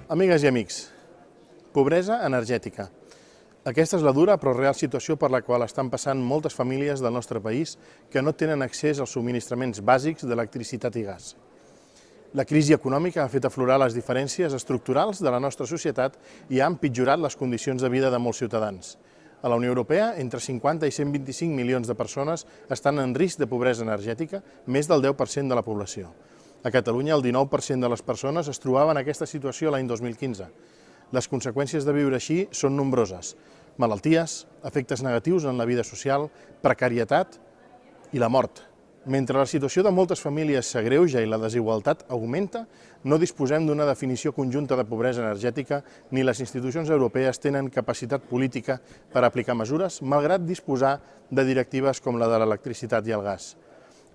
Amigues i amics, pobresa energètica. Aquesta és la dura però real situació per la qual estan passant moltes famílies del nostre país que no tenen accés als subministraments bàsics d'electricitat i gas. La crisi econòmica ha fet aflorar les diferències estructurals de la nostra societat i ha empitjorat les condicions de vida de molts ciutadans. A la Unió Europea, entre 50 i 125 milions de persones estan en risc de pobresa energètica, més del 10% de la població. A Catalunya, el 19% de les persones es trobaven en aquesta situació l'any 2015. Les conseqüències de viure així són nombroses: malalties, efectes negatius en la vida social, precarietat i la mort. Mentre la situació de moltes famílies s'agreuja i la desigualtat augmenta, no disposem d'una definició conjunta de pobresa energètica ni les institucions europees tenen capacitat política per aplicar mesures, malgrat disposar de directives com la de l'electricitat i el gas.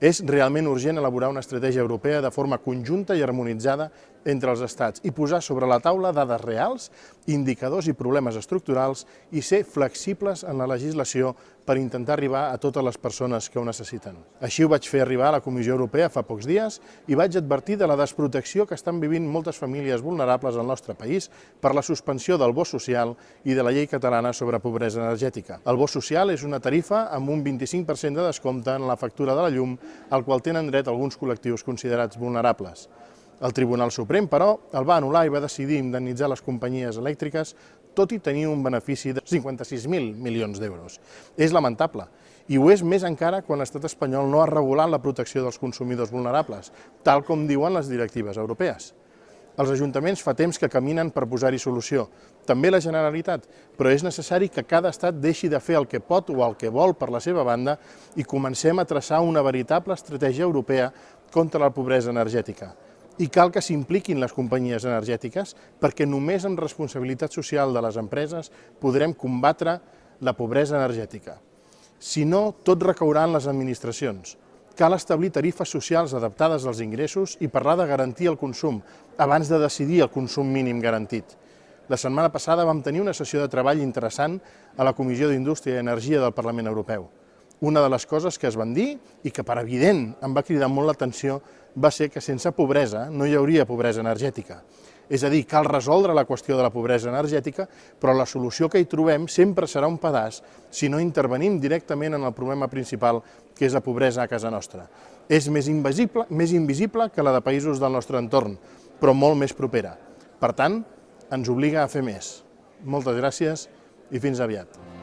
És realment urgent elaborar una estratègia europea de forma conjunta i harmonitzada entre els estats i posar sobre la taula dades reals, indicadors i problemes estructurals i ser flexibles en la legislació per intentar arribar a totes les persones que ho necessiten. Així ho vaig fer arribar a la Comissió Europea fa pocs dies i vaig advertir de la desprotecció que estan vivint moltes famílies vulnerables al nostre país per la suspensió del bo social i de la llei catalana sobre pobresa energètica. El bo social és una tarifa amb un 25% de descompte en la factura de la llum al qual tenen dret alguns col·lectius considerats vulnerables. El Tribunal Suprem, però, el va anul·lar i va decidir indemnitzar les companyies elèctriques, tot i tenir un benefici de 56.000 milions d'euros. És lamentable, i ho és més encara quan l'estat espanyol no ha regulat la protecció dels consumidors vulnerables, tal com diuen les directives europees. Els ajuntaments fa temps que caminen per posar-hi solució, també la Generalitat, però és necessari que cada estat deixi de fer el que pot o el que vol per la seva banda i comencem a traçar una veritable estratègia europea contra la pobresa energètica. I cal que s'impliquin les companyies energètiques perquè només amb responsabilitat social de les empreses podrem combatre la pobresa energètica. Si no, tot recaurà en les administracions. Cal establir tarifes socials adaptades als ingressos i parlar de garantir el consum, abans de decidir el consum mínim garantit. La setmana passada vam tenir una sessió de treball interessant a la Comissió d'Indústria i Energia del Parlament Europeu. Una de les coses que es van dir, i que per evident em va cridar molt l'atenció, va ser que sense pobresa no hi hauria pobresa energètica. És a dir, cal resoldre la qüestió de la pobresa energètica, però la solució que hi trobem sempre serà un pedaç si no intervenim directament en el problema principal, que és la pobresa a casa nostra. És més invisible que la de països del nostre entorn, però molt més propera. Per tant, ens obliga a fer més. Moltes gràcies i fins aviat.